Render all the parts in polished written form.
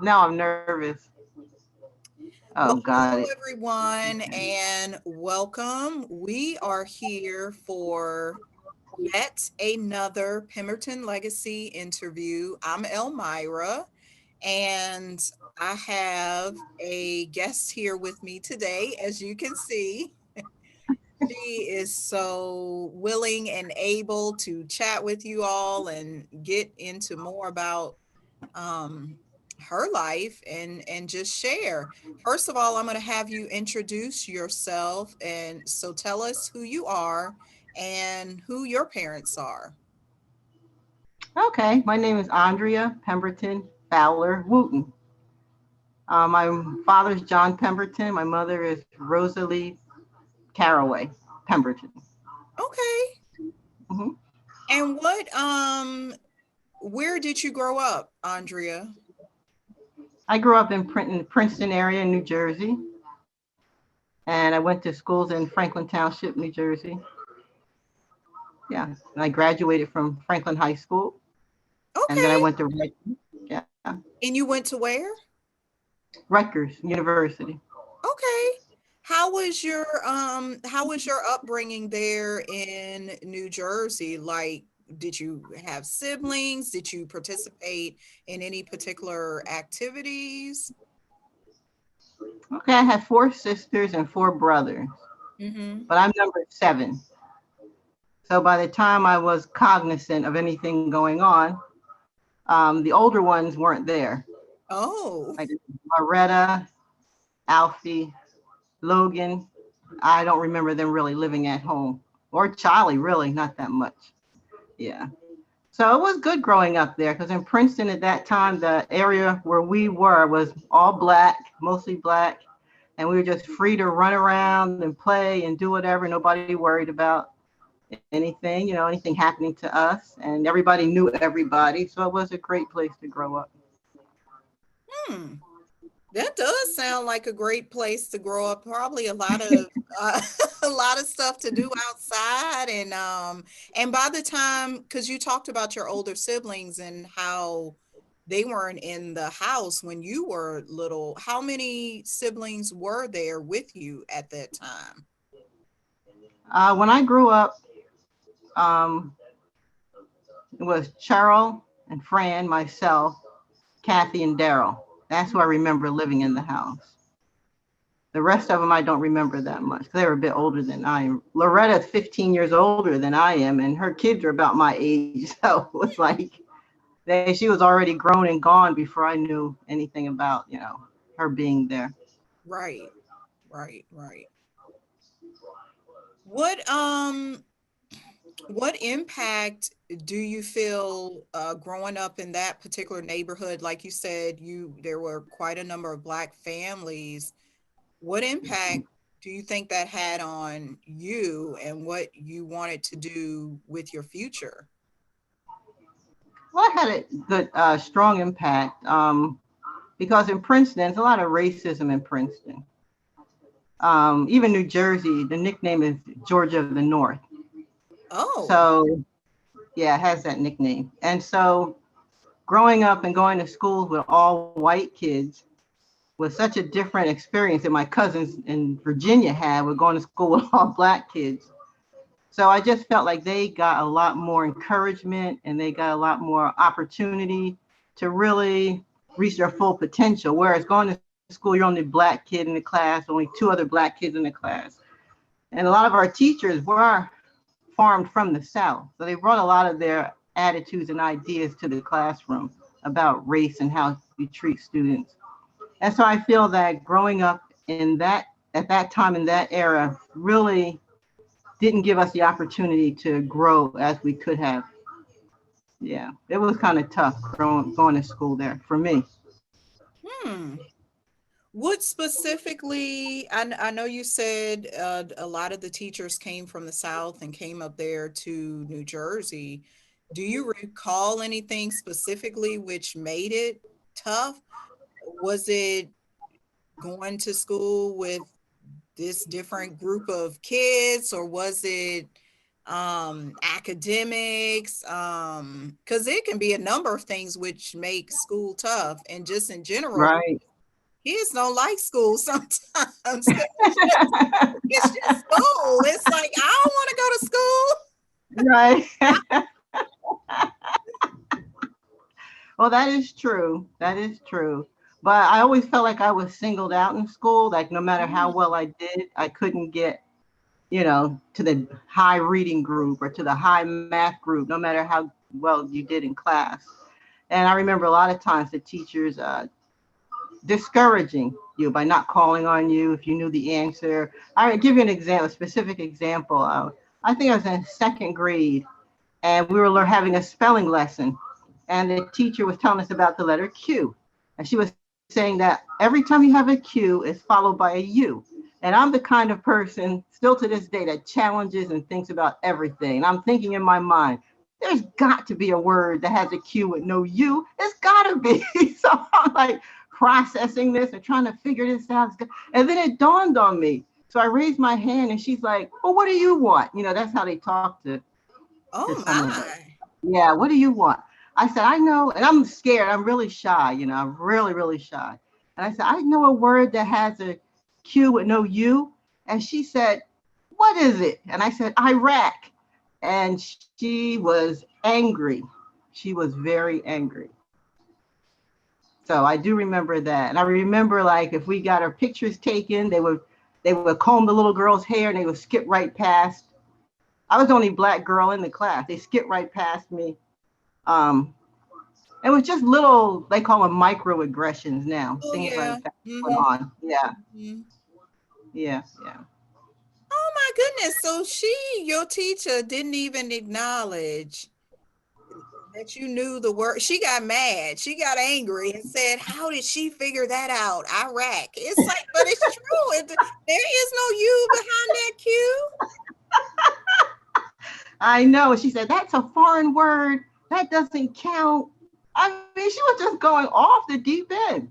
Now I'm nervous. Well, Oh, got hello it. everyone and welcome. We are here for yet another Pemberton Legacy interview. I'm Elmira and I have a guest here with me today, as you can see. She is so willing and able to chat with you all and get into more about um, her life and just share. First of all, I'm going to have you introduce yourself, and so tell us who you are and who your parents are. Okay, my name is Andrea Pemberton Fowler Wooten. My father's John Pemberton. My mother is Rosalie Caraway Pemberton. Okay. hmm And where did you grow up, Andrea? I grew up in Princeton area in New Jersey, and I went to schools in Franklin Township, New Jersey. Yeah, and I graduated from Franklin High School, and then I Okay. went to yeah, And you went to where? Rutgers University. Okay. How was your upbringing there in New Jersey? Like, did you have siblings? Did you participate in any particular activities? Okay, I had four sisters and four brothers, Mm-hmm. but I'm number seven. So by the time I was cognizant of anything going on, the older ones weren't there. Oh, Like Loretta, Alfie, Logan. I don't remember them really living at home. Or Charlie, really, not that much. Yeah. So it was good growing up there because in Princeton at that time, the area where we were was all black, mostly black. And we were just free to run around and play and do whatever. Nobody worried about anything, anything happening to us. And everybody knew everybody. So it was a great place to grow up. hmm. That does sound like a great place to grow up. Probably a lot of a lot of stuff to do outside and by the time because you talked about your older siblings and how they weren't in the house when you were little. How many siblings were there with you at that time? When I grew up, um, it was Cheryl and Fran, myself, Kathy, and Daryl. That's who I remember living in the house. The rest of them I don't remember that much because they were a bit older than I am. Loretta's 15 years older than I am, and her kids are about my age. So it was like she was already grown and gone before I knew anything about, her being there. Right, right. What what impact do you feel growing up in that particular neighborhood? Like you said, there were quite a number of Black families. What impact do you think that had on you and what you wanted to do with your future? Well, I had a good, strong impact because in Princeton, there's a lot of racism in Princeton. Even New Jersey, the nickname is Georgia of the North. Oh, So, yeah, it has that nickname. And so, growing up and going to schools with all white kids was such a different experience that my cousins in Virginia had with going to school with all black kids. So I just felt like they got a lot more encouragement and they got a lot more opportunity to really reach their full potential. Whereas going to school, you're only black kid in the class, only two other black kids in the class. And a lot of our teachers were farmed from the South. So they brought a lot of their attitudes and ideas to the classroom about race and how you treat students. And so I feel that growing up in that at that time in that era really didn't give us the opportunity to grow as we could have. Yeah, it was kind of tough going to school there for me. hmm. What specifically, I know you said a lot of the teachers came from the South and came up there to New Jersey. Do you recall anything specifically which made it tough? Was it going to school with this different group of kids, or was it academics, because it can be a number of things which make school tough, and just in general, Right. kids don't like school sometimes. 'Cause it's just school. It's like, I don't want to go to school. Right. Well, that is true. That is true. But I always felt like I was singled out in school. Like no matter how Mm. well I did, I couldn't get, to the high reading group or to the high math group, no matter how well you did in class. And I remember a lot of times the teachers discouraging you by not calling on you if you knew the answer. I give you an example, a specific example. I think I was in second grade, and we were having a spelling lesson, and the teacher was telling us about the letter Q, and she was saying that every time you have a Q, it's followed by a U. And I'm the kind of person still to this day that challenges and thinks about everything. And I'm thinking in my mind, there's got to be a word that has a Q with no U. It's got to be. So I'm like processing this and trying to figure this out. And then it dawned on me. So I raised my hand and she's like, well, what do you want? That's how they talk to Oh someone. Like, my. yeah, what do you want? I said, I know, and I'm scared. I'm really shy, I'm really, really shy. And I said, I know a word that has a Q with no U. And she said, what is it? And I said, Iraq. And she was angry. She was very angry. So I do remember that. And I remember like if we got our pictures taken, they would comb the little girl's hair and they would skip right past. I was the only black girl in the class. They skipped right past me. Um, it was just little, they call them microaggressions now, Oh things yeah. like that going Mm-hmm. on. Yeah, Mm-hmm. yeah, yeah. Oh my goodness. So your teacher, didn't even acknowledge that you knew the word. She got mad. She got angry and said, how did she figure that out? Iraq. It's like, but it's true. There is no you behind that Q. I know. She said, that's a foreign word. That doesn't count. I mean, she was just going off the deep end.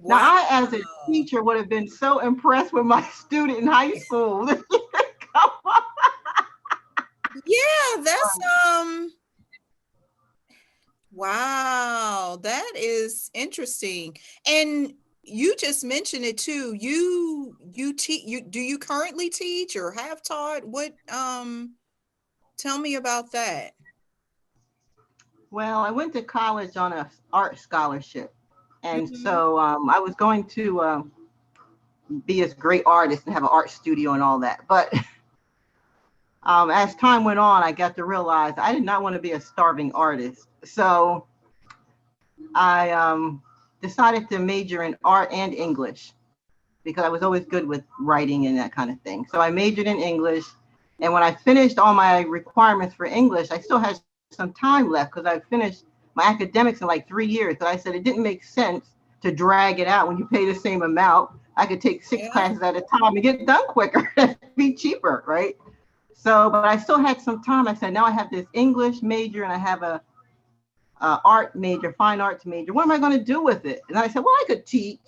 Now, Wow. I, as a teacher, would have been so impressed with my student in high school. Come on. Yeah, that's wow, that is interesting. And you just mentioned it too. You teach, you do you currently teach or have taught? What tell me about that. Well, I went to college on a art scholarship. And Mhm. so I was going to be a great artist and have an art studio and all that. But as time went on, I got to realize I did not want to be a starving artist. So I decided to major in art and English because I was always good with writing and that kind of thing. So I majored in English. And when I finished all my requirements for English, I still had some time left because I finished my academics in like 3 years. But I said it didn't make sense to drag it out when you pay the same amount. I could take six Yeah. classes at a time and get done quicker. It'd be cheaper, right? So, but I still had some time. I said, now I have this English major and I have a art major, fine arts major. What am I going to do with it? And I said, well, I could teach.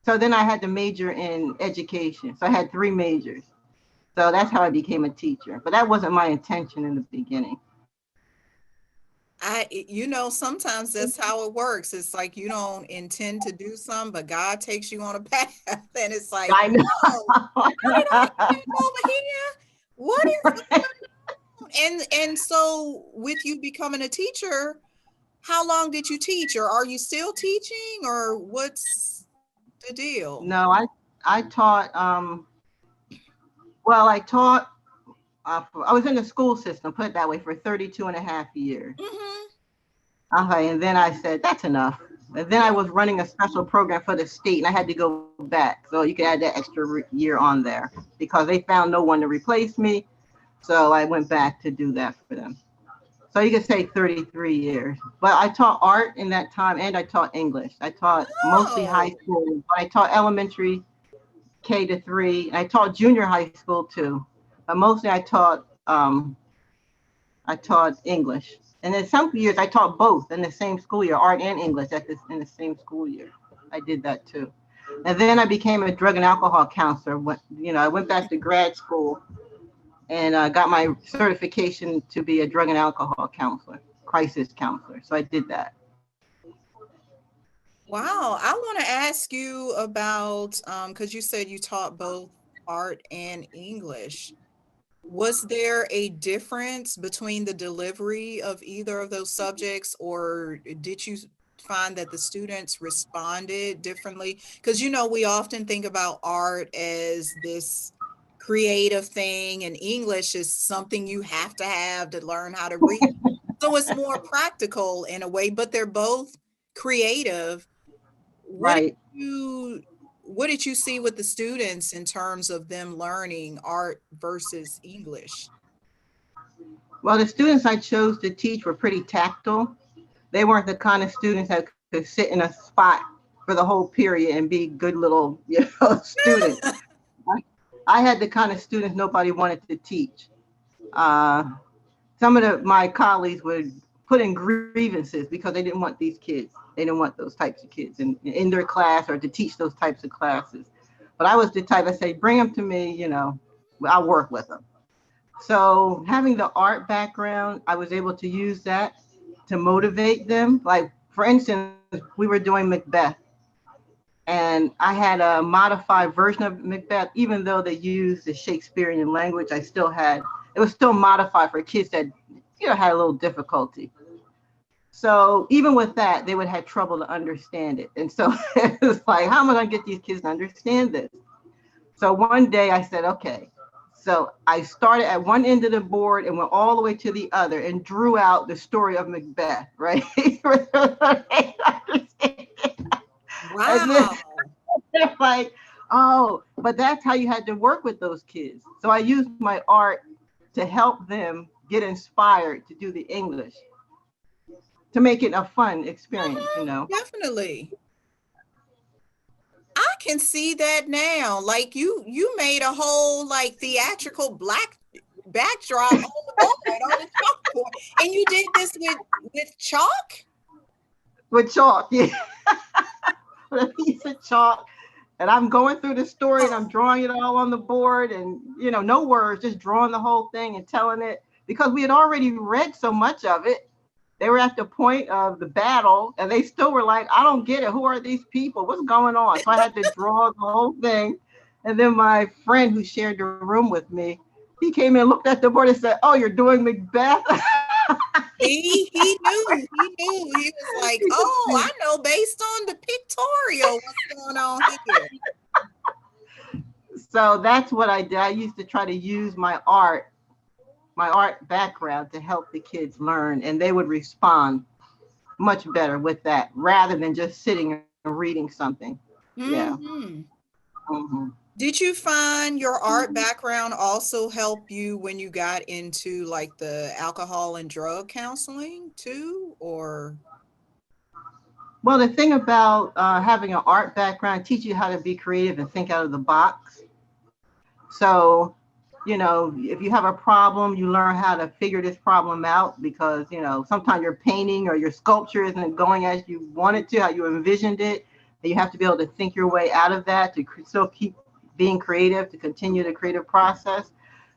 So then I had to major in education. So I had three majors. So that's how I became a teacher. But that wasn't my intention in the beginning. Sometimes that's how it works. It's like you don't intend to do something, but God takes you on a path, and it's like, I know. oh, how did I end up over here? What is and so with you becoming a teacher, how long did you teach, or are you still teaching, or what's the deal? No, I taught well, I taught I was in the school system, put it that way, for 32 and a half years. Mm-hmm. Okay, and then I said, that's enough. And then I was running a special program for the state and I had to go back. So you could add that extra year on there because they found no one to replace me. So I went back to do that for them. So you could say 33 years. But I taught art in that time and I taught English. I taught mostly high Oh, school, but I taught elementary K to 3. And I taught junior high school too. But mostly I taught English. And then some years I taught both in the same school year, art and English in the same school year. I did that too. And then I became a drug and alcohol counselor. I went back to grad school and got my certification to be a drug and alcohol counselor, crisis counselor. So I did that. Wow, I want to ask you about because you said you taught both art and English. Was there a difference between the delivery of either of those subjects, or did you find that the students responded differently? Because, we often think about art as this creative thing, and English is something you have to learn how to read. So it's more practical in a way, but they're both creative. What did Right. you what did you see with the students in terms of them learning art versus English? Well, the students I chose to teach were pretty tactile. They weren't the kind of students that could sit in a spot for the whole period and be good little, students. I, I had the kind of students nobody wanted to teach. Uh, some of my colleagues would put in grievances because they didn't want these kids. They didn't want those types of kids in their class or to teach those types of classes. But I was the type I say, bring them to me, I'll work with them. So having the art background, I was able to use that to motivate them. Like, for instance, we were doing Macbeth, and I had a modified version of Macbeth, even though they used the Shakespearean language. It was still modified for kids that, had a little difficulty. So even with that, they would have trouble to understand it. And so it was like, how am I going to get these kids to understand this? So one day I said, okay. So I started at one end of the board and went all the way to the other and drew out the story of Macbeth, right? And then Wow. they're like, oh, but that's how you had to work with those kids. So I used my art to help them get inspired to do the English, to make it a fun experience. Definitely. I can see that now. Like you made a whole like theatrical black backdrop on the board, on the chalkboard. And you did this with chalk? With chalk, yeah, with a piece of chalk. And I'm going through the story and I'm drawing it all on the board and, no words, just drawing the whole thing and telling it because we had already read so much of it. They were at the point of the battle and they still were like, I don't get it. Who are these people? What's going on? So I had to draw the whole thing. And then my friend who shared the room with me, he came in, looked at the board and said, oh, you're doing Macbeth? He knew. He knew. He was like, oh, I know based on the pictorial what's going on here. So that's what I did. I used to try to use my art background to help the kids learn, and they would respond much better with that rather than just sitting and reading something. Yeah. Mm-hmm. Hmm. Did you find your art background also help you when you got into like the alcohol and drug counseling too, or? Well, the thing about having an art background teaches you how to be creative and think out of the box. So, if you have a problem, you learn how to figure this problem out because, sometimes your painting or your sculpture isn't going as you want it to, how you envisioned it. And you have to be able to think your way out of that to still keep being creative, to continue the creative process.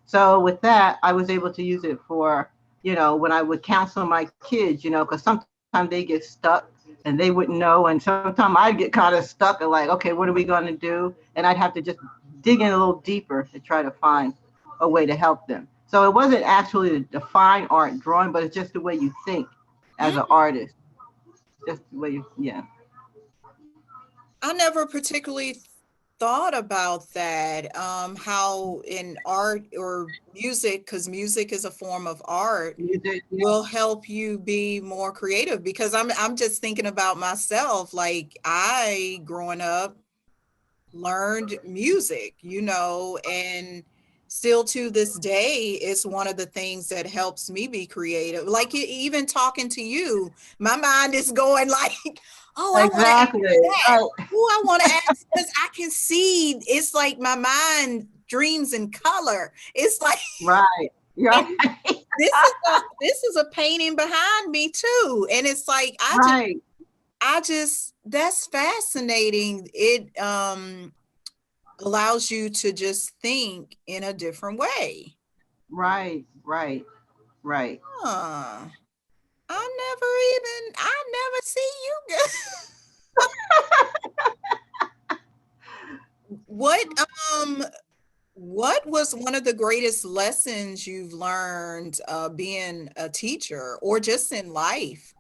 So with that, I was able to use it for, when I would counsel my kids, because sometimes they get stuck and they wouldn't know. And sometimes I'd get kind of stuck and like, okay, what are we going to do? And I'd have to just dig in a little deeper to try to find a way to help them. So it wasn't actually the fine art drawing, but it's just the way you think as an artist. Just the way yeah. I never particularly thought about that. How in art or music, because music is a form of art, You did, yeah. will help you be more creative. Because I'm just thinking about myself. Like I, growing up, learned music, and still to this day, it's one of the things that helps me be creative. Like even talking to you, my mind is going like, oh, I want to ask Exactly. that. Right. Oh, I want to ask because I can see it's like my mind dreams in color. It's like, Right. and Right. this is a painting behind me too. And it's like Right. that's fascinating. It allows you to just think in a different way. Right, right, right. Huh. I never see you What um what was one of the greatest lessons you've learned being a teacher or just in life?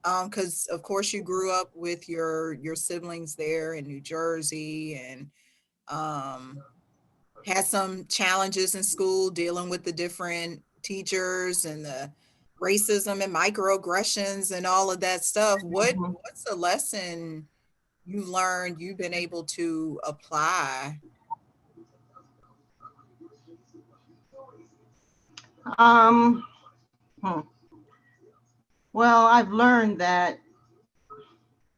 Because of course you grew up with your siblings there in New Jersey and um had some challenges in school dealing with the different teachers and the racism and microaggressions and all of that stuff. Mhm. What's a lesson you learned you've been able to apply? Um, hmm. Well, I've learned that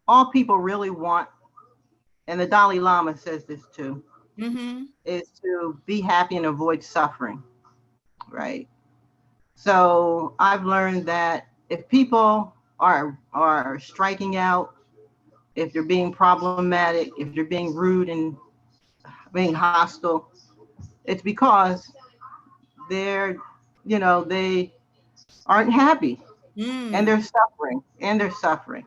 all people really want, and the Dalai Lama says this too, Mm-hmm. is to be happy and avoid suffering, right? So I've learned that if people are striking out, if they're being problematic, if they're being rude and being hostile, it's because they're, they aren't happy and Mm. they're suffering.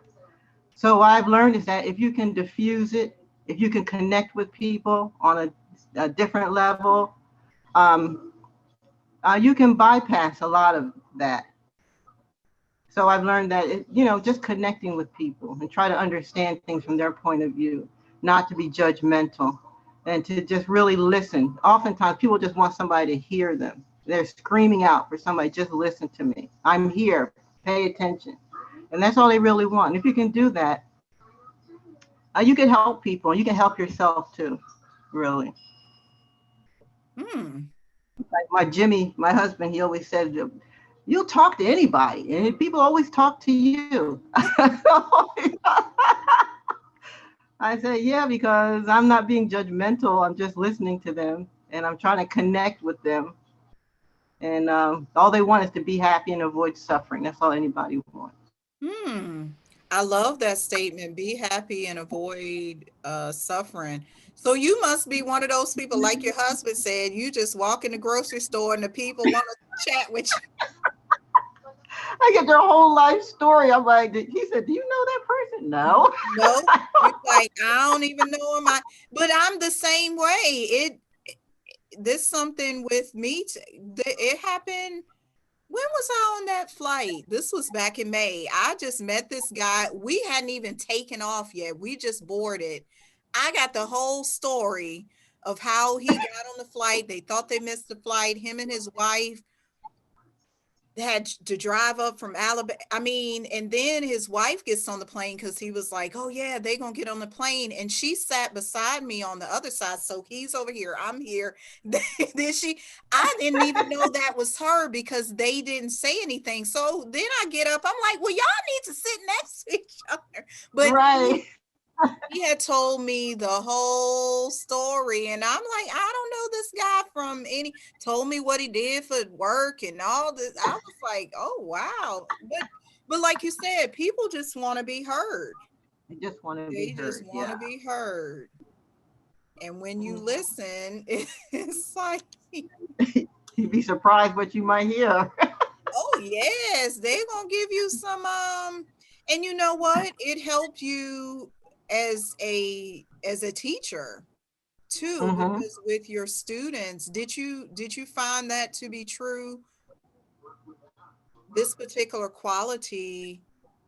So what I've learned is that if you can diffuse it, if you can connect with people on a different level, um, you can bypass a lot of that. So I've learned that just connecting with people and try to understand things from their point of view, not to be judgmental, and to just really listen. Oftentimes, people just want somebody to hear them. They're screaming out for somebody, just listen to me. I'm here. Pay attention. And that's all they really want. And if you can do that, you can help people. You can help yourself too, really. Mm. Like my Jimmy, my husband, he always said, "You'll talk to anybody, and people always talk to you." I say, "Yeah, because I'm not being judgmental. I'm just listening to them, and I'm trying to connect with them. And all they want is to be happy and avoid suffering. That's all anybody wants." Hmm. I love that statement. Be happy and avoid suffering. So you must be one of those people, like your husband said, you just walk in the grocery store and the people want to chat with you. I get their whole life story. I'm like, he said, "Do you know that person?" No. No, you like, I don't even know him. But I'm the same way. This something with me. It happened. When was I on that flight? This was back in May. I just met this guy. We hadn't even taken off yet. We just boarded. I got the whole story of how he got on the flight. They thought they missed the flight. Him and his wife had to drive up from Alabama. I mean, and then his wife gets on the plane because he was like, "Oh yeah, they gonna get on the plane," and she sat beside me on the other side. So he's over here, I'm here. Then I didn't even know that was her because they didn't say anything. So then I get up, I'm like, "Well, y'all need to sit next to each other." But Right. he had told me the whole story, and I'm like, I don't know this guy from any. Told me what he did for work and all this. I was like, oh wow. But like you said, people just want to be heard. They just want to be They just heard. want Yeah. to be heard. And when you Mhm. listen, it's like, You'd be surprised what you might hear. oh yes, they're gonna give you some and you know what? It helped you as a teacher too, Hmm. because with your students, did you find that to be true? This particular quality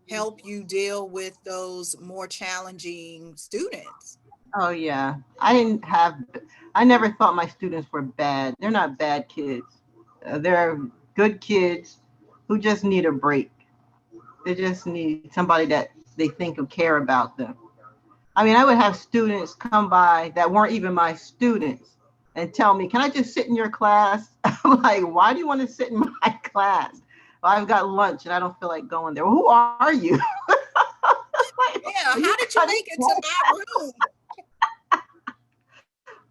help you deal with those more challenging students? Oh yeah. I never thought my students were bad. They're not bad kids. They're good kids who just need a break. They just need somebody that they think will care about them. I mean, I would have students come by that weren't even my students and tell me, "Can I just sit in your class?" I'm like, "Why do you want to sit in my class? Well, I've got lunch and I don't feel like going there." "Well, who are you?" Like, Yeah, "Are you how did you cutting make it to class?" my room?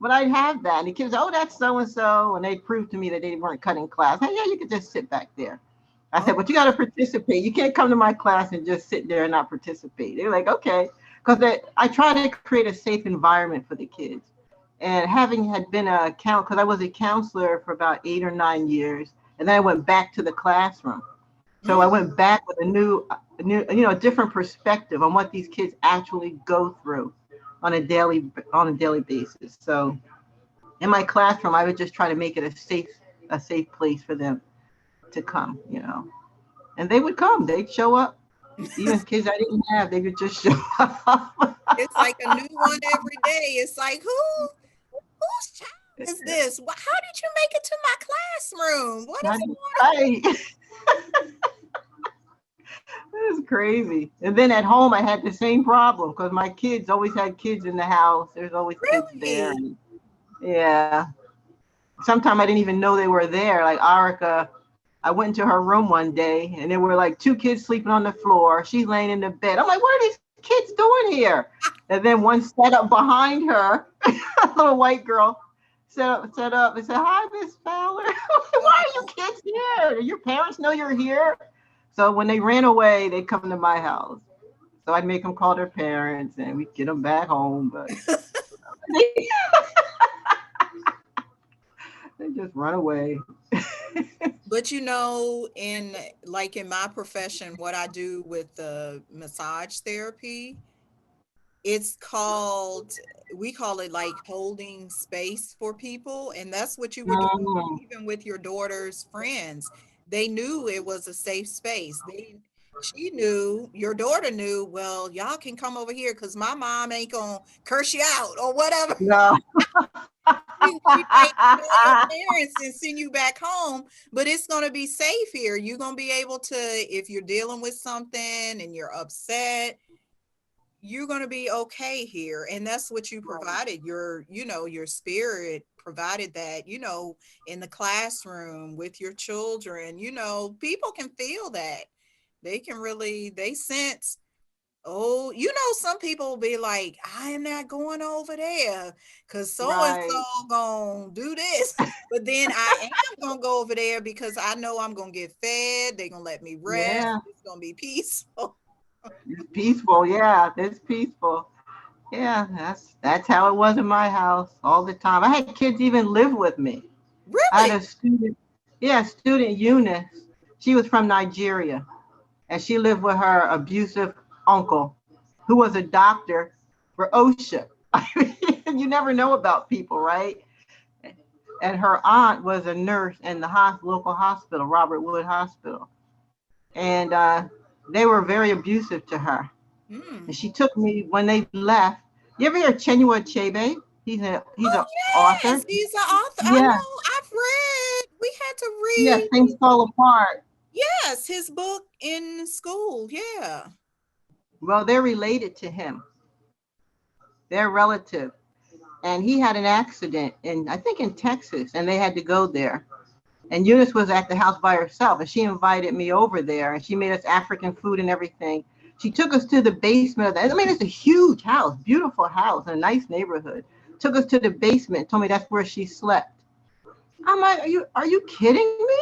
But I'd have that. And the kids, "Oh, that's so and so." And they proved to me that they weren't cutting class. Hey, yeah, you could just sit back there. I Oh said, "But you got to participate. You can't come to my class and just sit there and not participate." They're like, "Okay." Because I try to create a safe environment for the kids. And having had been because I was a counselor for about 8 or 9 years, and then I went back to the classroom. So I Mm, went back with a different perspective on what these kids actually go through on a daily basis. So in my classroom, I would just try to make it a safe place for them to come. And they would come. They'd show up. Even kids I didn't have, they would just show up. it's like a new one every day. It's like, whose child is this? How did you make it to my classroom? What is Right. It was crazy. And then at home, I had the same problem because my kids always had kids in the house. There's always kids there. really? And yeah. Sometimes I didn't even know they were there. Like Arica, I went into her room one day and there were like two kids sleeping on the floor. She's laying in the bed. I'm like, what are these kids doing here? And then one sat up behind her, a little white girl, sat up and said, hi, Miss Fowler. Why are you Oh, kids here? Do your parents know you're here? So when they ran away, they'd come to my house. So I'd make them call their parents and we'd get them back home. But they just run away. but in my profession, what I do with the massage therapy, it's called, we call it like holding space for people. And that's what you were doing, Mm, even with your daughter's friends. They knew it was a safe space. She knew, your daughter knew, well, y'all can come over here because my mom ain't gonna curse you out or whatever. no. She may call your parents and send you back home, but it's going to be safe here. You're going to be able to, if you're dealing with something and you're upset, you're going to be okay here. And that's what you provided. Your spirit provided that, in the classroom with your children. People can feel that. They sense. Oh, some people will be like, I am not going over there because so and Right. so gonna do this. But then I am gonna go over there because I know I'm gonna get fed. They're gonna let me rest. Yeah. It's gonna be peaceful. It's peaceful. Yeah. It's peaceful. Yeah. That's how it was in my house all the time. I had kids even live with me. I had Really? a student. Yeah, student Eunice. She was from Nigeria and she lived with her abusive uncle who was a doctor for OSHA. I mean, you never know about people, right? And her aunt was a nurse in the local hospital, Robert Wood Hospital. And they were very abusive to her. And Mm. she took me when they left. You ever hear Chinua Achebe? He's Oh an author. yes, he's an author. I Yeah, know. I've read. We had to yeah. read. Things fall apart. Yes, his book in school. Yeah. Well, they're related to him. They're relative. And he had an accident in, I think, in Texas, and they had to go there. And Eunice was at the house by herself, and she invited me over there, and she made us African food and everything. She took us to the basement of that. I mean, it's a huge house, beautiful house, in a nice neighborhood. Took us to the basement, told me that's where she slept. I'm like, are you kidding me?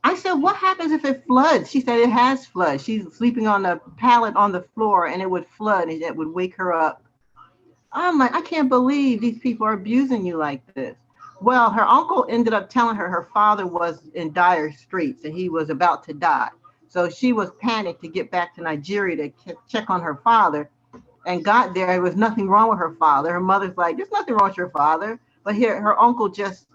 I said, what happens if it floods? She said it has flooded. She's sleeping on a pallet on the floor, and it would flood, and it would wake her up. I'm like, I can't believe these people are abusing you like this. Well, her uncle ended up telling her father was in dire straits and he was about to die. So she was panicked to get back to Nigeria to check on her father and got there. There was nothing wrong with her father. Her mother's like, there's nothing wrong with your father. But here, her uncle just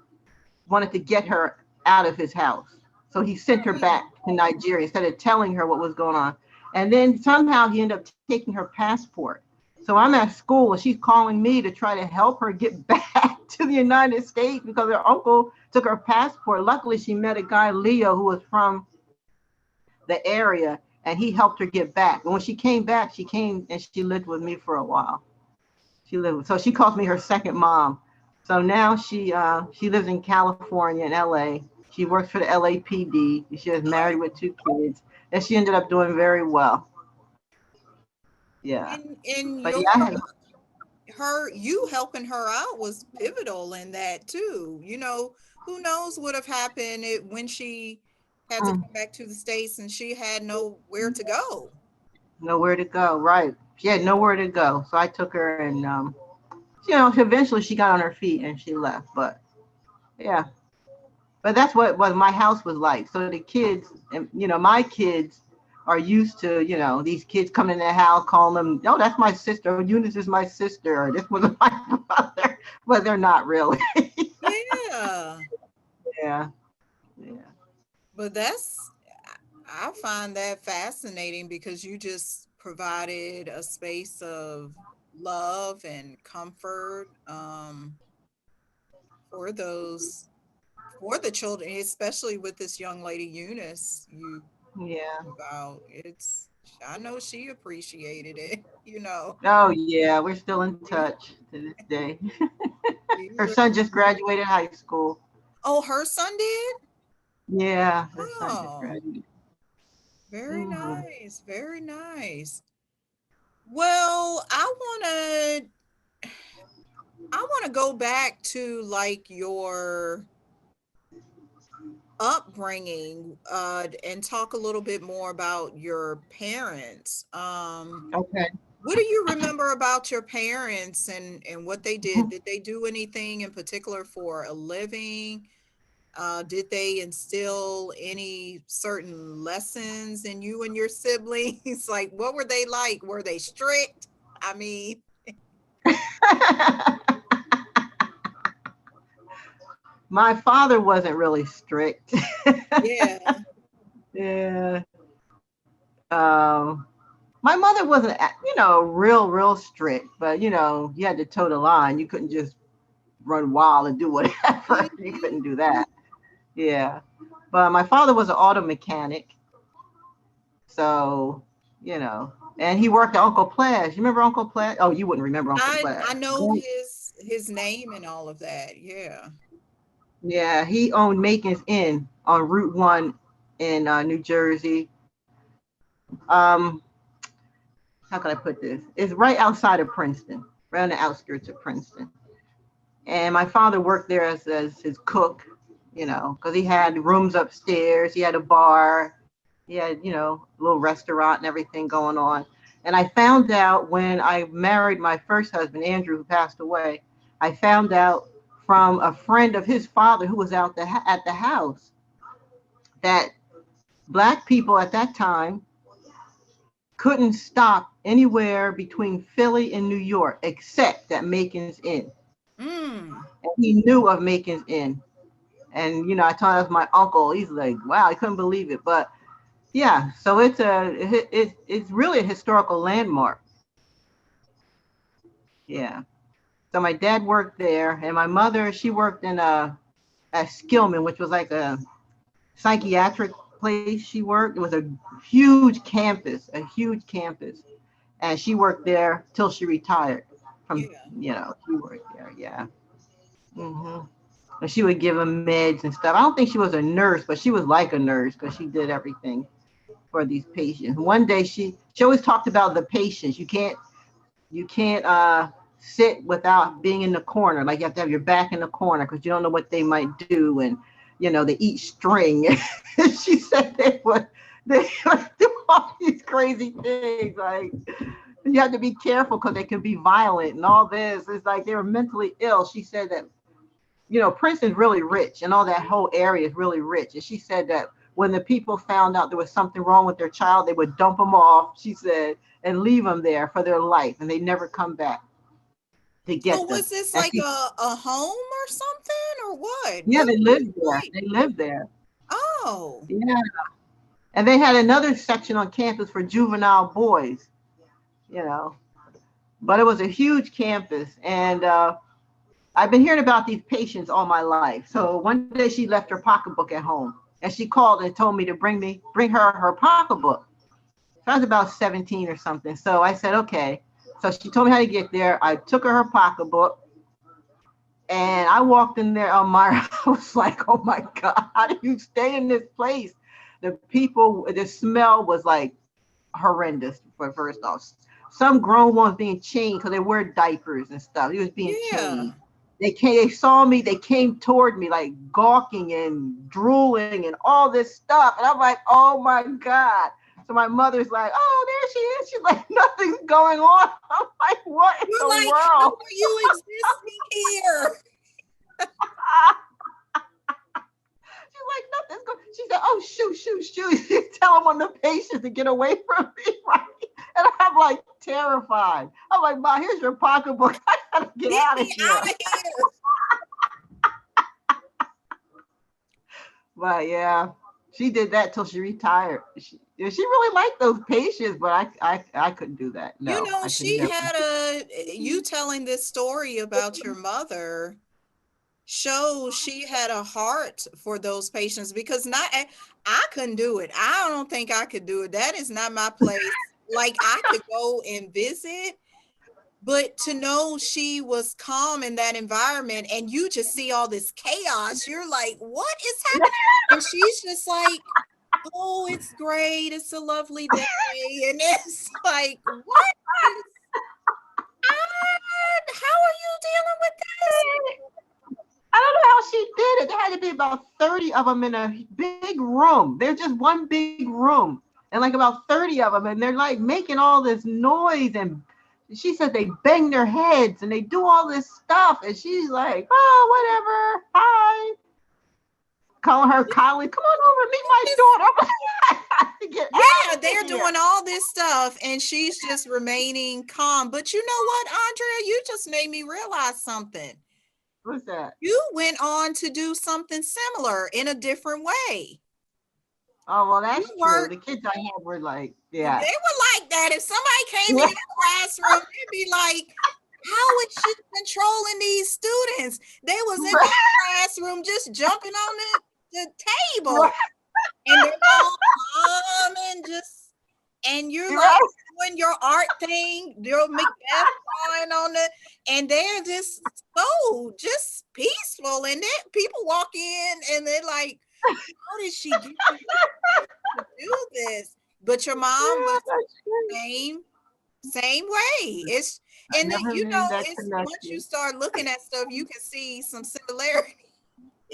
wanted to get her out of his house. So he sent her back to Nigeria instead of telling her what was going on. And then somehow he ended up taking her passport. So I'm at school and she's calling me to try to help her get back to the United States because her uncle took her passport. Luckily, she met a guy, Leo, who was from the area, and he helped her get back. And when she came back, she came and she lived with me for a while. So she calls me her second mom. So now she lives in California in LA. She works for the LAPD. She is married with two kids, and she ended up doing very well. Yeah, And but yeah, I had, you helping her out was pivotal in that too. Who knows what have happened when she had to mm, come back to the States and she had nowhere to go. nowhere to go. Right? She had nowhere to go, so I took her and eventually she got on her feet and she left. But yeah, but that's what my house was like. So the kids, and my kids are used to, these kids coming in the house calling them, oh, that's my sister. Eunice is my sister. Or this was my brother, but they're not really. Yeah. Yeah, yeah, But I find that fascinating because you just provided a space of love and comfort for those for the children, especially with this young lady Eunice you yeah. about. It's I know she appreciated it, you know. Oh yeah, we're still in touch to this day. Her Yeah. son just graduated high school. Oh, her son did? Yeah, her son just Oh, graduated. very Hmm. nice, very nice. Well, I want to go back to like your upbringing and talk a little bit more about your parents. Okay. What do you remember about your parents and what they did? Did they do anything in particular for a living? Did they instill any certain lessons in you and your siblings? Like, what were they like? Were they strict? I mean, My father wasn't really strict. yeah. Yeah. Um, my mother wasn't, real strict, but you had to toe the line. You couldn't just run wild and do whatever. You Mhm. couldn't do that. Yeah. But my father was an auto mechanic. So, and he worked at Uncle Plas. You remember Uncle Plas? Oh, you wouldn't remember Uncle I Plas. know his name and all of that. Yeah. Yeah, he owned Macon's Inn on Route 1 in New Jersey. Um, how can I put this? It's right outside of Princeton, right on the outskirts of Princeton. And my father worked there as his cook, because he had rooms upstairs. He had a bar. He had, a little restaurant and everything going on. And I found out when I married my first husband, Andrew, who passed away, I found out from a friend of his father who was at the house that Black people at that time couldn't stop anywhere between Philly and New York except at Macon's Inn. Mm. And he knew of Macon's Inn. And I told him that was my uncle. He's like, wow, I couldn't believe it. But yeah, so it's really a historical landmark. Yeah. So my dad worked there, and my mother, she worked in at Skillman, which was like a psychiatric place. She worked. It was a huge campus, and she worked there till she retired. From Yeah. she worked there. Yeah. Hmm. And she would give them meds and stuff. I don't think she was a nurse, but she was like a nurse because she did everything for these patients. One day she always talked about the patients. You can't sit without being in the corner. Like you have to have your back in the corner because you don't know what they might do, and they eat string. She said they would do all these crazy things. Like you have to be careful because they can be violent and all this. It's like they were mentally ill. She said that Princeton's really rich and all that whole area is really rich. And she said that when the people found out there was something wrong with their child, they would dump them off, she said, and leave them there for their life. And they never come back to So get them. was this And like she, a home or something or what? yeah, they What was lived it there. like? They lived there. Oh, Yeah. And they had another section on campus for juvenile boys, you know, but it was a huge campus. And I've been hearing about these patients all my life. So one day she left her pocketbook at home and she called and told me to bring her pocketbook. So I was about 17 or something. So I said, okay. So she told me how to get there. I took her pocketbook and I walked in there. Elmira, I was like, oh my God, how do you stay in this place? The people, the smell was like horrendous for first off. Some grown ones being chained because they wear diapers and stuff. He was being chained. yeah. They saw me, they came toward me like gawking and drooling and all this stuff. And I'm like, oh my God. So my mother's like, oh, there she is. She's like, nothing's going on. I'm like, what in You're the like, how world? are you existing here? She's like, nothing's going. She said, oh, shoot, shoot, shoot. She's telling one of the patients to get away from me, right? And I'm like terrified. I'm like, Ma, here's your pocketbook. I gotta get Get out of me here. out of here. But yeah, she did that till she retired. She really liked those patients, but I couldn't do that. You No, know, I could she never. had you telling this story about your mother shows she had a heart for those patients, because not I couldn't do it. I don't think I could do it. That is not my place. Like, I could go and visit, but to know she was calm in that environment and you just see all this chaos, you're like, what is happening? And she's just like, oh, it's great. It's a lovely day. And it's like, what is how are you dealing with this? I don't know how she did it. There had to be about 30 of them in a big room. They're just one big room, and like about 30 of them, and they're like making all this noise. And she said they bang their heads and they do all this stuff. And she's like, oh, whatever. Hi. Calling her colleague, come on over, meet my daughter. I have to get Yeah, out they're of here. doing all this stuff and she's just remaining calm. But you know what, Andrea, you just made me realize something. What's that? You went on to do something similar in a different way. Oh, well, that's You true. weren't, The kids I had were like, they yeah. were like that. If somebody came in your classroom, they'd be like, how is she controlling these students? They was in the classroom just jumping on the table. And they're all calm and just, and you're like doing your art thing, your Macbeth drawing on the, and they're just so just peaceful. And then people walk in and they're like, how did she get to do this? But your mom was same way. It's, and then, Never you made know, that it's once you connection. start looking at stuff, you can see some similarity.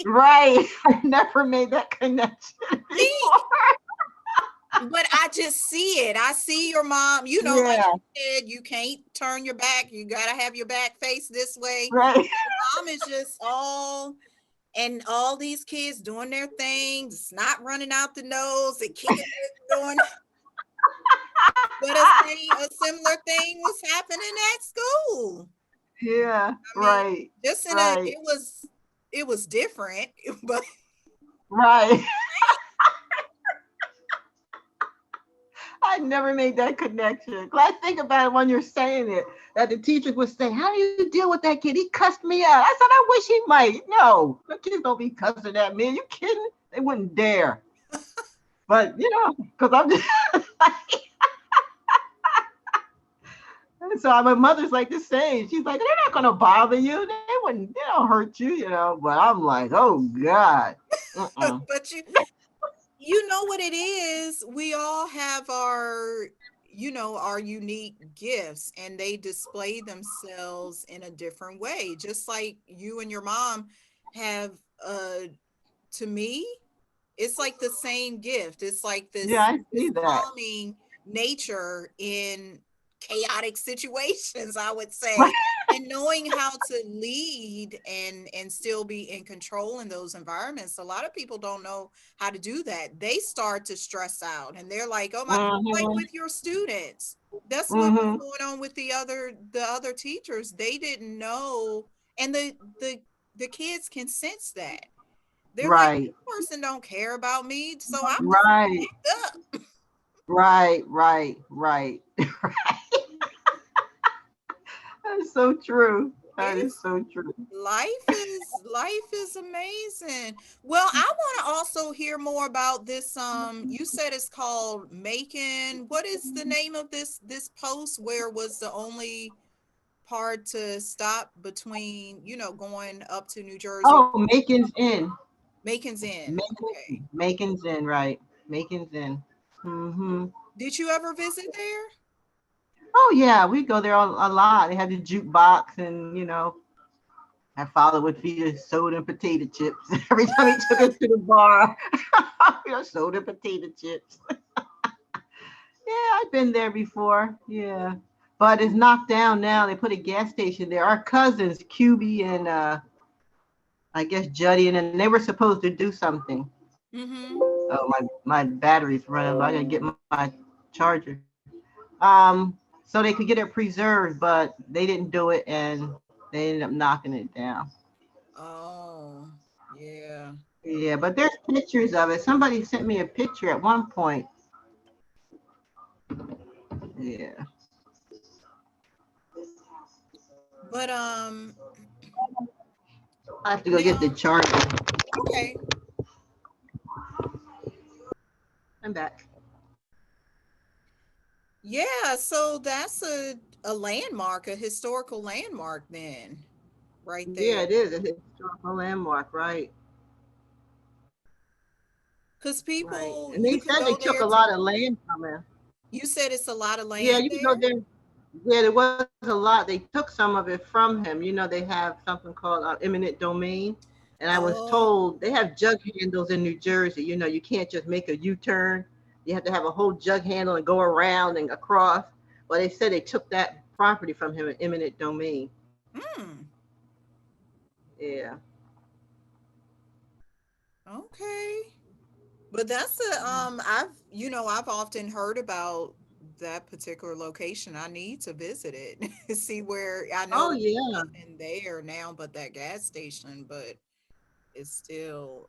Right. I never made that connection See, before. but I just see it. I see your mom, you know, like Yeah. you said, you can't turn your back. You got to have your back face this way. Right. Mom is just all, and all these kids doing their things, not running out the nose and kicking it, doing. But a similar thing was happening at school. Yeah. I mean, Right. just in a, Right. it was different, but Right. I never made that connection. I think about it when you're saying it, that the teacher would say, how do you deal with that kid? He cussed me out. I said, I wish he might. No, the kids don't be cussing at me. Are you kidding? They wouldn't dare. But, you know, because I'm just like, so my mother's like the same. She's like, they're not going to bother you. They don't hurt you, you know. But I'm like, oh, God. but you know what it is, we all have our, you know, our unique gifts and they display themselves in a different way, just like you and your mom have. To me, it's like the same gift. It's like Yeah, I this see that. calming nature in chaotic situations, I would Right. say, and knowing how to lead and still be in control in those environments. A lot of people don't know how to do that. They start to stress out and they're like, oh my, like Mm-hmm. with your students. That's what was Mm-hmm. going on with the other teachers. They didn't know, and the kids can sense that. They're like, Right. this person don't care about me, so I'm just Right. backed up. Right. Right. Right. That's so true. That is It's so true. life is amazing. Well, I want to also hear more about this. You said it's called Macon. What is the name of this post? Where was the only part to stop between, you know, going up to New Jersey? Oh, Macon's Inn. Macon's in. Okay. Macon's Inn, right. Macon's Inn. Mm-hmm. Did you ever visit there? Oh, yeah, we go there a lot. They had the jukebox, and, you know, my father would feed us soda and potato chips every time he took us to the bar. You know, soda and potato chips. Yeah, I've been there before. Yeah. but it's knocked down now. They put a gas station there. Our cousins, QB and I guess Juddy, and they were supposed to do something. Mm-hmm. Oh, my battery's running low. I gotta get my charger. So they could get it preserved, but they didn't do it, and they ended up knocking it down. Oh, yeah. Yeah, but there's pictures of it. Somebody sent me a picture at one point. Yeah. But I have to go get the now, charger. okay. I'm back. Yeah, so that's a landmark, a historical landmark then, right Yeah, there. it is a historical landmark, right? Because Right. people, And you they could said they go took there a to, lot of land from it. you said it's a lot of Yeah, land you can go there? there. Yeah, there was a lot. They took some of it from him. You know, they have something called eminent domain. And I was Oh, told they have jug handles in New Jersey. You know, you can't just make a U-turn. You have to have a whole jug handle and go around and across. Well, they said they took that property from him in eminent domain. mm, Yeah. okay. But that's a I've often heard about that particular location. I need to visit it. See where I know Oh there's yeah. nothing there now but that gas station, but it's still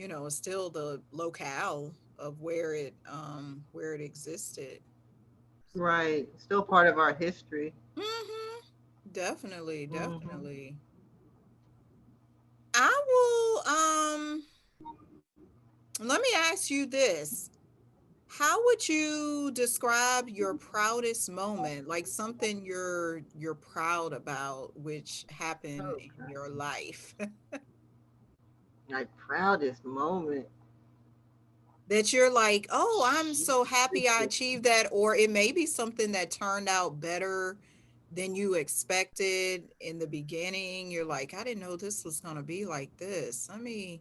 it's still the locale of where it existed. So, Right. Still part of our history. mhm. Definitely, Hmm. definitely. I will let me ask you this. How would you describe your proudest moment, like something you're proud about which happened in Okay. your life My proudest moment. that you're like, "Oh, I'm so happy I Jesus. achieved that," or it may be something that turned out better than you expected in the beginning. You're like, "I didn't know this was going to be like this." I mean,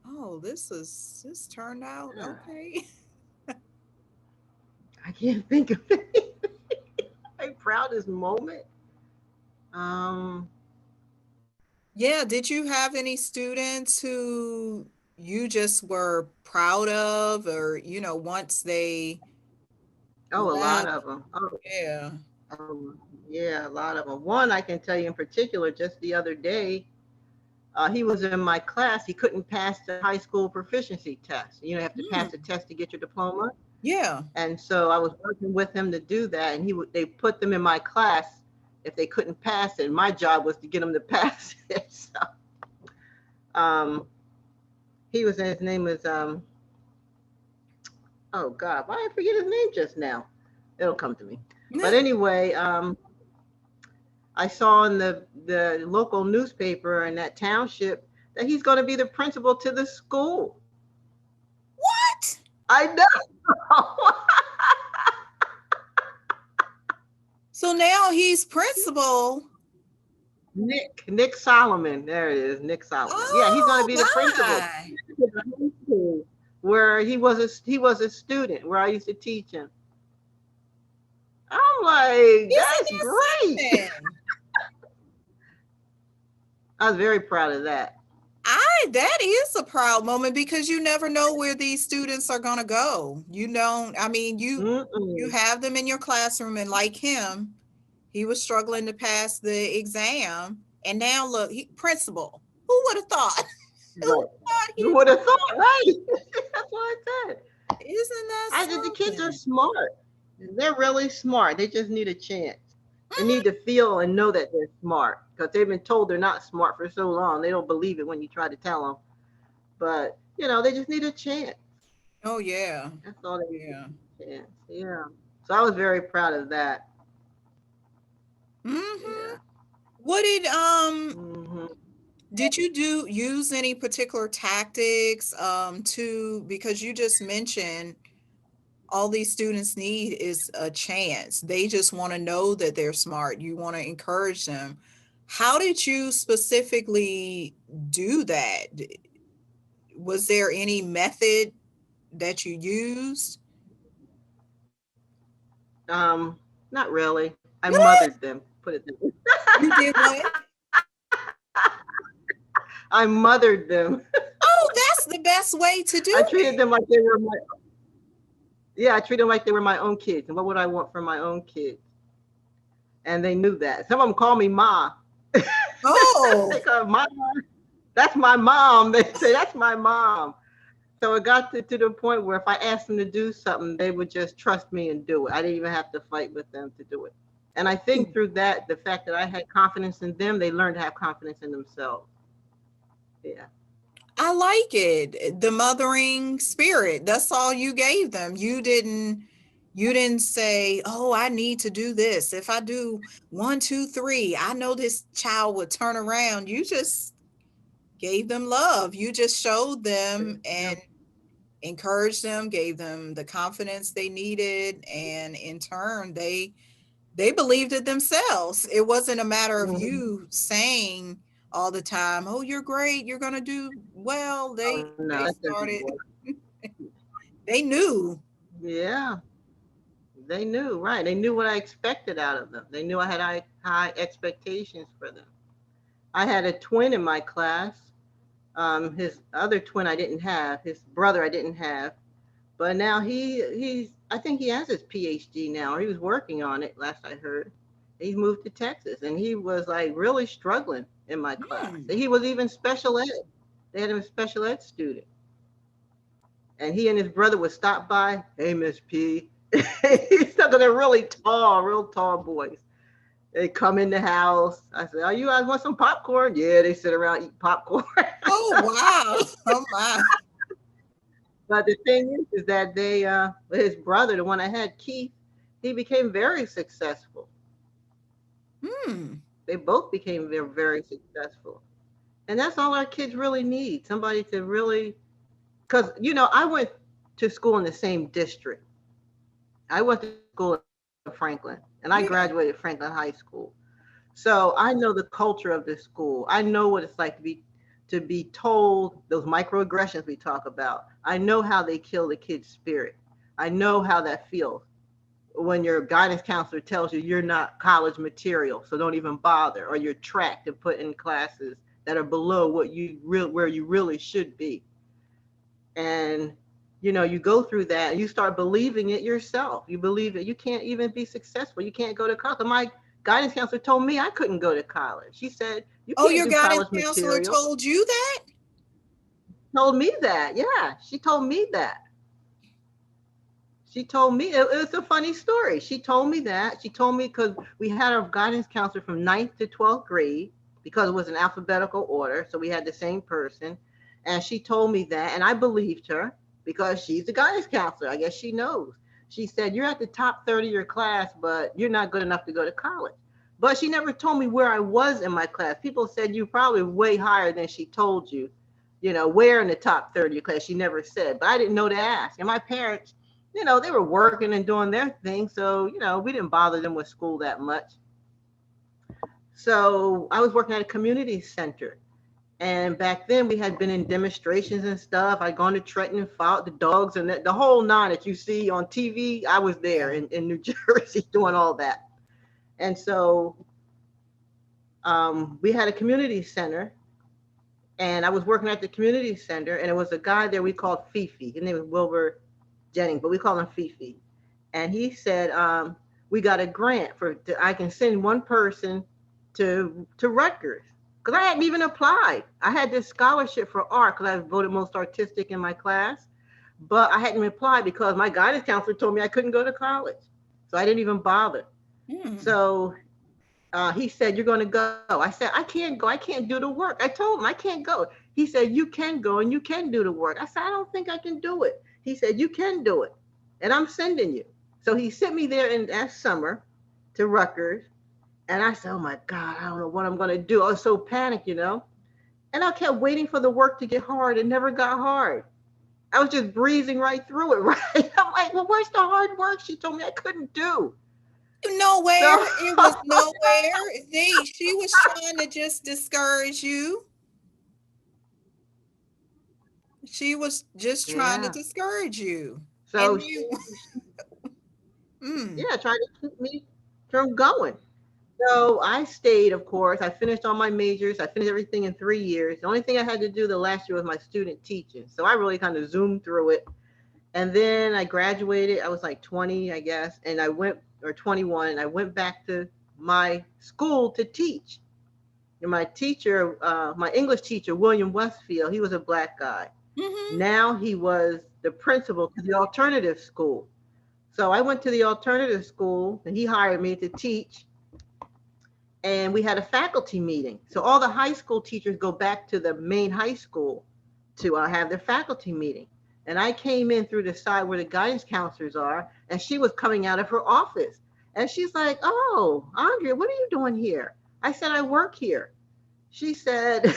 oh, this turned out okay. I can't think of it. My proudest moment. Um. Yeah, did you have any students who you just were proud of or, once they Oh, a lot left? of them. Oh, Yeah. yeah, a lot of them. One I can tell you in particular. Just the other day, he was in my class. He couldn't pass the high school proficiency test. You know, you have to pass the Mm, test to get your diploma. yeah. And so I was working with him to do that, and they put them in my class if they couldn't pass it. My job was to get them to pass it. So, um, he was his name was oh God, why did I forget his name just now? It'll come to me. But anyway, I saw in the local newspaper in that township that he's going to be the principal to the school. What? I know. So now he's principal. Nick Solomon. There it is, Nick Solomon. Yeah, he's going to Oh, be the principal my. to the high school where he was a student where I used to teach him. I'm like, Isn't that's great. that something? I was very proud of that. That is a proud moment because you never know where these students are going to go. You don't, I mean, you Mm-mm. have them in your classroom and like him, he was struggling to pass the exam and now look, he principal. Who would have thought? Who Right. thought Who he would have thought? Right. That's what I said. isn't that I said the kids are something? smart. They're really smart. They just need a chance. They Mhm. need to feel and know that they're smart because they've been told they're not smart for so long. They don't believe it when you try to tell them. But they just need a chance. Oh yeah. That's all they need. Yeah. A chance. Yeah. So I was very proud of that. Hmm. Yeah. What Hmm. did you do use any particular tactics to because you just mentioned all these students need is a chance. They just want to know that they're smart. You want to encourage them. How did you specifically do that? Was there any method that you used? Not really. I mothered them. Put it that way. You did what? I mothered them. Oh, that's the best way to I do treated it. them like they were my yeah. I treated them like they were my own kids. And what would I want from my own kids? And they knew that. Some of them call me Ma. Oh, They call Ma. That's my mom. They say that's my mom. So it got to the point where if I asked them to do something, they would just trust me and do it. I didn't even have to fight with them to do it. And I think through that, the fact that I had confidence in them, they learned to have confidence in themselves. Yeah. I like it. The mothering spirit. That's all you gave them. You didn't say, "Oh, I need to do this. If I do one, two, three, I know this child would turn around." You just gave them love. You just showed them Yeah. and encouraged them, gave them the confidence they needed, and in turn they believed it themselves. It wasn't a matter of Mhm. you saying all the time, "Oh, you're great, you're going to do well." Oh, they no, that they doesn't started, work. they knew. Yeah. They knew, right. They knew what I expected out of them. They knew I had high expectations for them. I had a twin in my class. His other twin I didn't have. His brother I didn't have. But now he's I think he has his PhD now. Or he was working on it last I heard. He's moved to Texas and he was like really struggling in my class. Hmm. He was even special ed. They had him a special ed student. And he and his brother would stop by. Hey, Miss P. He's talking they're really tall, real tall boys. They come in the house. I said, "Oh, you guys want some popcorn?" Yeah, they sit around eat popcorn. Oh, wow. Oh my. But the thing is that his brother, the one I had, Keith, he became very successful. Hmm. They both became very, very successful. And that's all our kids really need. Somebody to really, because, I went to school in the same district. I went to school in Franklin and I graduated Yeah. Franklin High School. So I know the culture of this school. I know what it's like to be told those microaggressions we talk about. I know how they kill the kid's spirit. I know how that feels when your guidance counselor tells you you're not college material, so don't even bother, or you're tracked and put in classes that are below where you really should be. And you go through that and you start believing it yourself. You believe that you can't even be successful. You can't go to college. My guidance counselor told me I couldn't go to college. She said, "You Oh, can't your do guidance college counselor material." told you that? Told me that. Yeah, she told me that. She told me it was a funny story. She told me that. She told me because we had our guidance counselor from ninth to 12th grade because it was an alphabetical order. So we had the same person. And she told me that. And I believed her because she's the guidance counselor. I guess she knows. She said, "You're at the top third of your class, but you're not good enough to go to college." But she never told me where I was in my class. People said you probably way higher than she told you, where in the top third of your class. She never said, but I didn't know to ask. And my parents, they were working and doing their thing. So, we didn't bother them with school that much. So I was working at a community center. And back then we had been in demonstrations and stuff. I'd gone to Trenton and fought the dogs and the whole nine that you see on TV. I was there Yeah. in New Jersey doing all that. And so we had a community center and I was working at the community center and it was a guy there we called Fifi. His name was Wilbur Jennings, but we call him Fifi. And he said, "We got a grant I can send one person to Rutgers because I hadn't even applied. I had this scholarship for art because I was voted most artistic in my class, but I hadn't applied because my guidance counselor told me I couldn't go to college, so I didn't even bother. Hmm. So he said, "You're going to go." I said, "I can't go. I can't do the work." I told him, "I can't go." He said, "You can go and you can do the work." I said, "I don't think I can do it." He said, "You can do it, and I'm sending you." So he sent me there in that summer to Rutgers. And I said, "Oh my God, I don't know what I'm going to do." I was so panicked. And I kept waiting for the work to get hard. It never got hard. I was just breezing right through it, right? I'm like, "Well, where's the hard work?" She told me I couldn't do. So, Nowhere. It was nowhere. She was trying to just discourage you. She was just trying to yeah. discourage you. So And she, you, Mm. Yeah, trying to keep me from going. So I stayed, of course. I finished all my majors. I finished everything in 3 years. The only thing I had to do the last year was my student teaching. So I really kind of zoomed through it. And then I graduated. I was like 20, I guess. And I went, or 21, and I went back to my school to teach. And my teacher, my English teacher, William Westfield, he was a black guy. Mm-hmm. Now he was the principal to the alternative school. So I went to the alternative school and he hired me to teach, and we had a faculty meeting. So all the high school teachers go back to the main high school to have their faculty meeting. And I came in through the side where the guidance counselors are, and she was coming out of her office. And she's like, "Oh, Andrea, what are you doing here?" I said, "I work here." She said,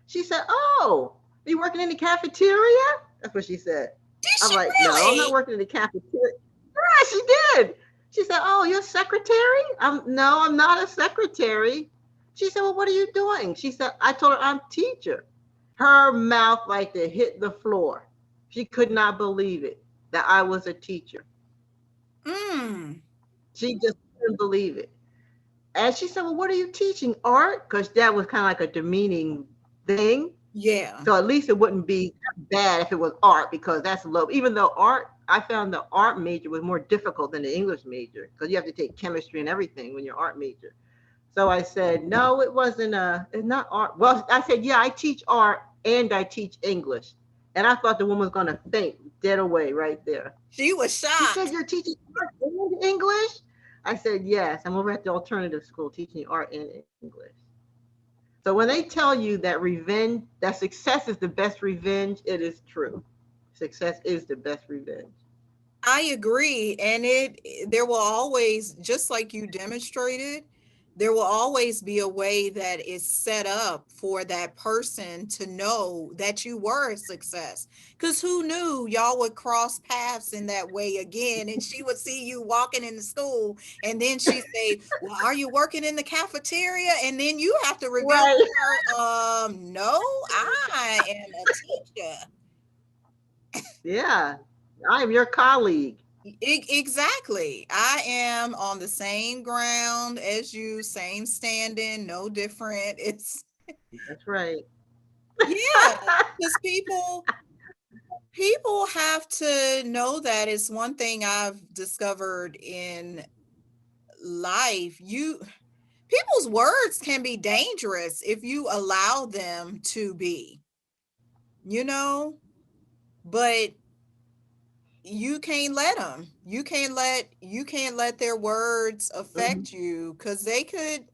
she said, "Oh, are you working in the cafeteria?" That's what she said. Did I'm she like, "No, I'm not really? working in the cafeteria." Yeah, she did. She said, "Oh, you're a secretary?" No, I'm not a secretary. She said, "Well, what are you doing?" She said, I told her I'm teacher. Her mouth like to hit the floor. She could not believe it that I was a teacher. Mm. She just couldn't believe it. And she said, "Well, what are you teaching? Art?" Because that was kind of like a demeaning thing. Yeah. So at least it wouldn't be bad if it was art, because that's low. Even though art, I found the art major was more difficult than the English major because you have to take chemistry and everything when you're art major. So I said, "No, it wasn't it's not art." Well, I said, "Yeah, I teach art and I teach English." And I thought the woman was gonna faint dead away right there. She was She said, shocked. "You're teaching art and English?" I said, "Yes, I'm over at the alternative school teaching art and English." So when they tell you that revenge, that success is the best revenge, it is true. Success is the best revenge. I agree. And there will always, just like you demonstrated, there will always be a way that is set up for that person to know that you were a success. Because who knew y'all would cross paths in that way again? And she would see you walking in the school, and then she'd say, "Well, are you working in the cafeteria?" And then you have to reveal Right. to her, no, I am a teacher. Yeah. I am your colleague. Exactly. I am on the same ground as you, same standing, no different. It's That's right. yeah, because people have to know that. It's one thing I've discovered in life. People's words can be dangerous if you allow them to be, you know, but you can't let them. You can't let their words Mhm. affect you, because they could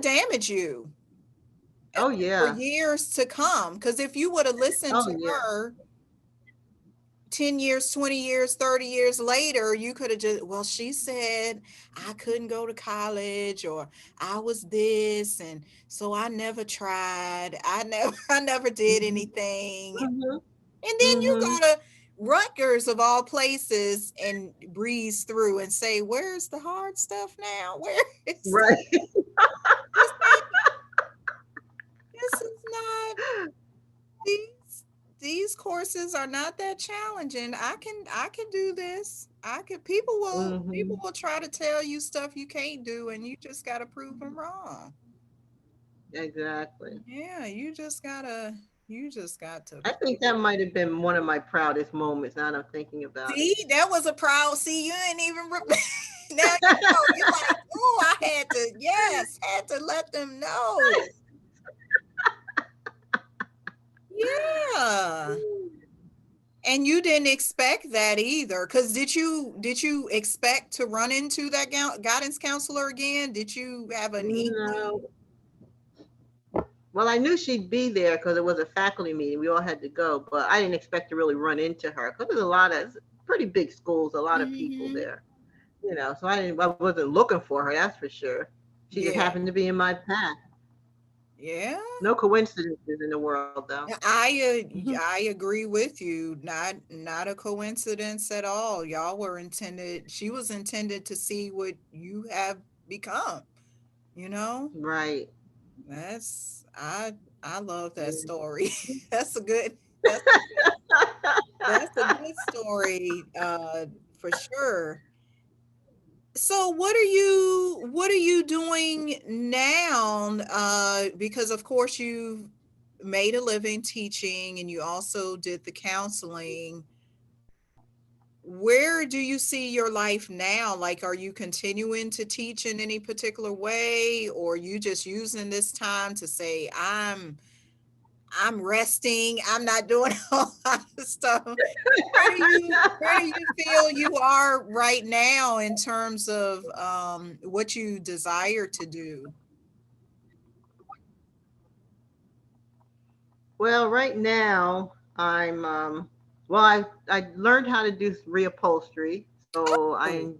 damage you Oh for yeah. years to come. Because if you would have listened Oh to yeah. her 10 years, 20 years, 30 years later, you could have just, well, she said I couldn't go to college, or I was this, and so I never tried. I never did Mhm. anything. Mhm. And then you Mhm. go to Rutgers of all places and breeze through and say, "Where's the hard stuff now? Where is Right. this? This is not these courses are not that challenging. I can do this. I can people Mhm. will try to tell you stuff you can't do, and you just got to prove them wrong. Exactly. Yeah, you just got to I think that might have been one of my proudest moments. Now that I'm thinking about it. see. That was a proud. See, you ain't even now you know you like, oh, I had to, yes, had to let them know. Yeah. And you didn't expect that either. Because did you expect to run into that guidance counselor again? Did you have an inkling? No. Well, I knew she'd be there because it was a faculty meeting. We all had to go, but I didn't expect to really run into her because there's a lot of it's pretty big schools, a lot of people Hmm. there. So I wasn't looking for her, that's for sure. She just Yeah. happened to be in my path. Yeah. No coincidences in the world, though. I agree with you. Not a coincidence at all. She was intended to see what you have become, you know? Right. That's I love that Yeah. story. That's a good that's a good story for sure. So what are you doing now? Because of course you made a living teaching and you also did the counseling. Where do you see your life now? Like, are you continuing to teach in any particular way, or you just using this time to say, I'm resting, I'm not doing all that stuff? Where do you feel you are right now in terms of what you desire to do? Well, right now I'm well, I learned how to do reupholstery. So Oh,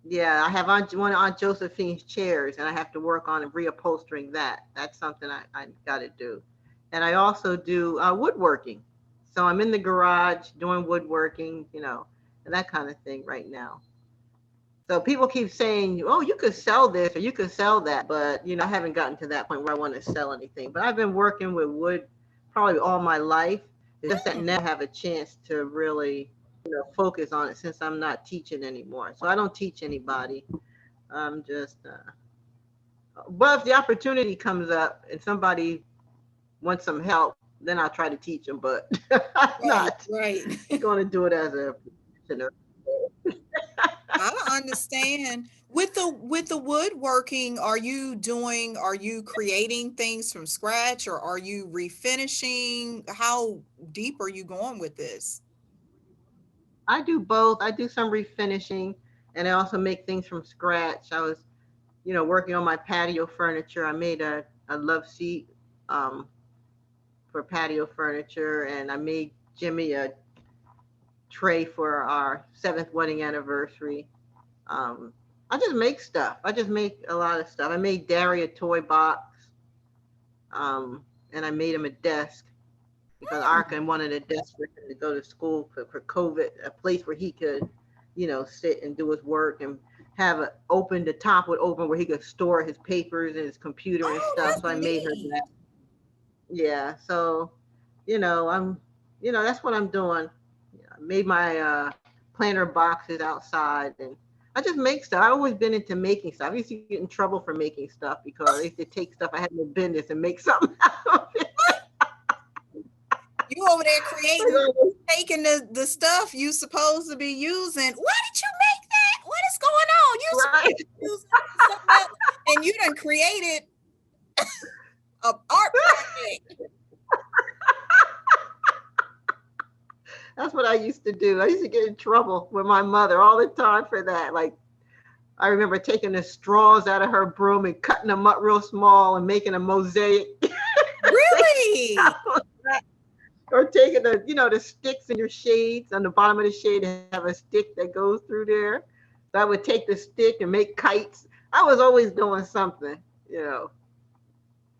yeah, I have one on Josephine's chairs, and I have to work on reupholstering that. That's something I got to do. And I also do woodworking. So I'm in the garage doing woodworking, and that kind of thing right now. So people keep saying, "Oh, you could sell this or you could sell that," but I haven't gotten to that point where I want to sell anything. But I've been working with wood probably all my life. It's just that hmm, now I have a chance to really, focus on it since I'm not teaching anymore. So I don't teach anybody. I'm just, but if the opportunity comes up and somebody wants some help, then I'll try to teach them. But I'm right, not right. going to do it as a professional. I understand. With the woodworking, are you creating things from scratch or are you refinishing? How deep are you going with this? I do both. I do some refinishing, and I also make things from scratch. I was, working on my patio furniture. I made a love seat um, for patio furniture, and I made Jimmy a tray for our seventh wedding anniversary. Um, I just make stuff. I just make a lot of stuff. I made Daria a toy box, um, and I made him a desk because Hmm. Arkin wanted a desk for him to go to school for COVID, a place where he could, sit and do his work and have it open. The top would open where he could store his papers and his computer and Oh, stuff. that's So I made her neat. that. Yeah. So, I'm, that's what I'm doing. I made my planter boxes outside, and I just make stuff. I've always been into making stuff. I used to get in trouble for making stuff because I used to take stuff I had no business and make something out of it. You over there creating, taking the stuff you supposed to be using. Why did you make that? What is going on? You Right. supposed to be using that for something else, and you done created a art project. That's what I used to do. I used to get in trouble with my mother all the time for that. Like, I remember taking the straws out of her broom and cutting them up real small and making a mosaic. Really? Or taking the sticks in your shades on the bottom of the shade and have a stick that goes through there. So I would take the stick and make kites. I was always doing something, you know.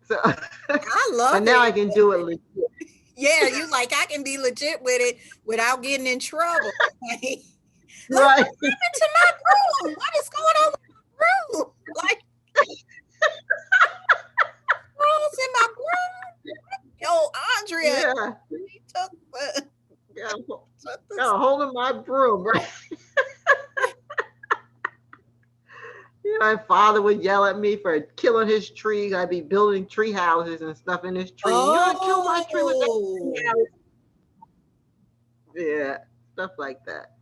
So, I but love now I it. can do it legit. Yeah, you like I can be legit with it without getting in trouble. Like, look Right, what happened to my broom. What is going on with my broom? Like frogs in my broom. Yo, Andrea, yeah, he took the got, took the got a hold of my broom, right? My father would yell at me for killing his trees. I'd be building tree houses and stuff in his tree. You gonna kill my tree with that tree Oh, house? Yeah, stuff like that.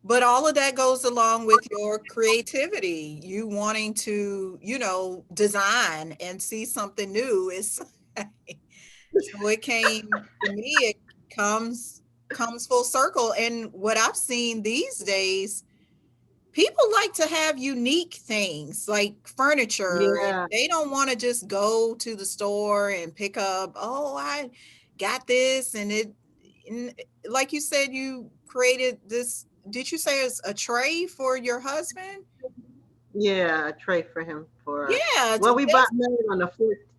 but all of that goes along with your creativity. You wanting to, design and see something new. It's so it came to me, it comes full circle. And what I've seen these days, people like to have unique things like furniture, and Yeah, they don't want to just go to the store and pick up, oh, I got this and like you said, you created this. Did you say it's a tray for your husband? yeah, a tray for him for. Yeah, Well, we bought that's married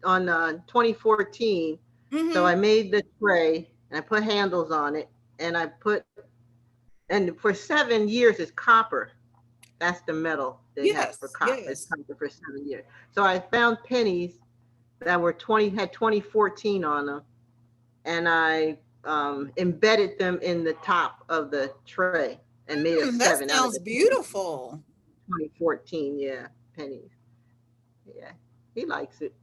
on the 2014, so hmm, I made the tray and I put handles on it, and I put and for 7 years it's copper. That's the metal they have for yes, copper. It's yes. copper for 7 years. So I found pennies that were 20 had 2014 on them, and I embedded them in the top of the tray and made a That seven out of sounds the beautiful. 2014, yeah, pennies. Yeah, he likes it.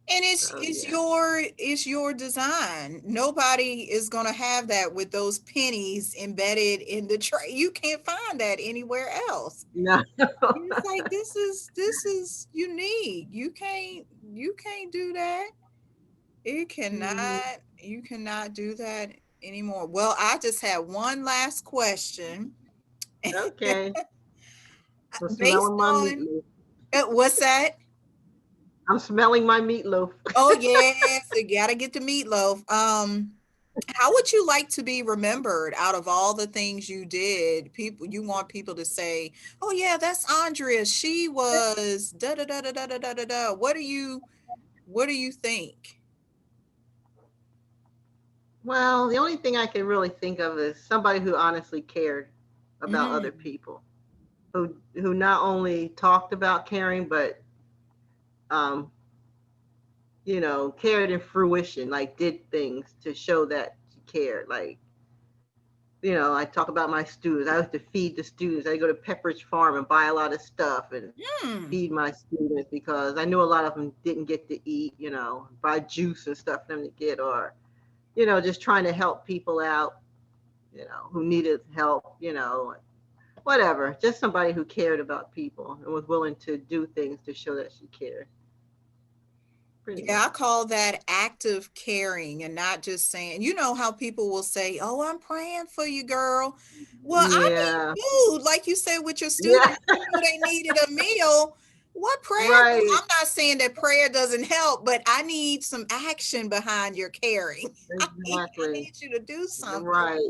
And So it's yeah. your design. Nobody is gonna have that with those pennies embedded in the tray. You can't find that anywhere else. No. It's like this is unique. You can't do that. It Mhm. cannot you cannot do that anymore. Well, I just had one last question. Okay. I'm Based smelling my on meatloaf. what's that? I'm smelling my meatloaf. Oh yes, you gotta get the meatloaf. How would you like to be remembered out of all the things you did? People, you want people to say, "Oh yeah, that's Andrea. She was da da da da da da da da da." What do you think? Well, the only thing I can really think of is somebody who honestly cared about other Mm, people, who not only talked about caring, but um, cared in fruition, like did things to show that she cared. Like, I talk about my students. I used to feed the students. I go to Pepperidge Farm and buy a lot of stuff and mm, feed my students because I knew a lot of them didn't get to eat, buy juice and stuff for them to get, or, just trying to help people out, who needed help, whatever. Just somebody who cared about people and was willing to do things to show that she cared, pretty yeah, I much. call that active caring and not just saying, you know how people will say, "Oh, I'm praying for you, girl." Well, I need Yeah. food, like you said with your Yeah. students, you knew they needed a meal. What prayer do Right. I'm not saying that prayer doesn't help, but I need some action behind your caring. I Exactly. need you to do something. Right.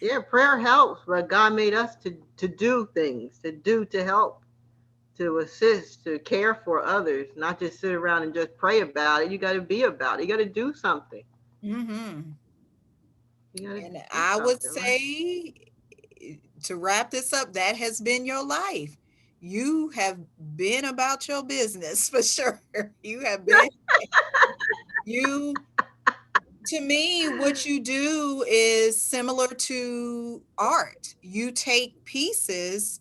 Yeah, prayer helps, but God made us to do things, to help, to assist, to care for others, not just sit around and just pray about it. You got to be about it. You got to do something. Hmm. You got to And do I would something, right? say, to wrap this up, that has been your life. You have been about your business for sure. You have been, you, to me, what you do is similar to art. You take pieces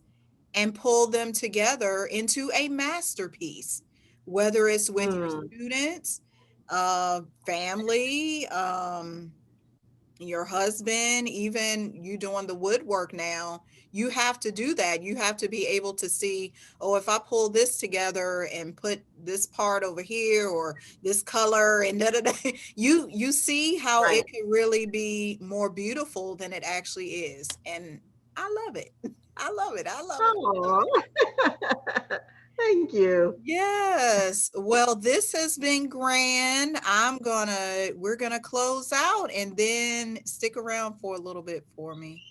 and pull them together into a masterpiece, whether it's with your Mm, students, family, your husband, even you doing the woodwork now, you have to do that. You have to be able to see, oh, if I pull this together and put this part over here or this color and da da da, you see how it right. can really be more beautiful than it actually is. And I love it. I love it. I love it. I love Oh, it. thank you. Yes. Well, this has been grand. We're gonna close out and then stick around for a little bit for me.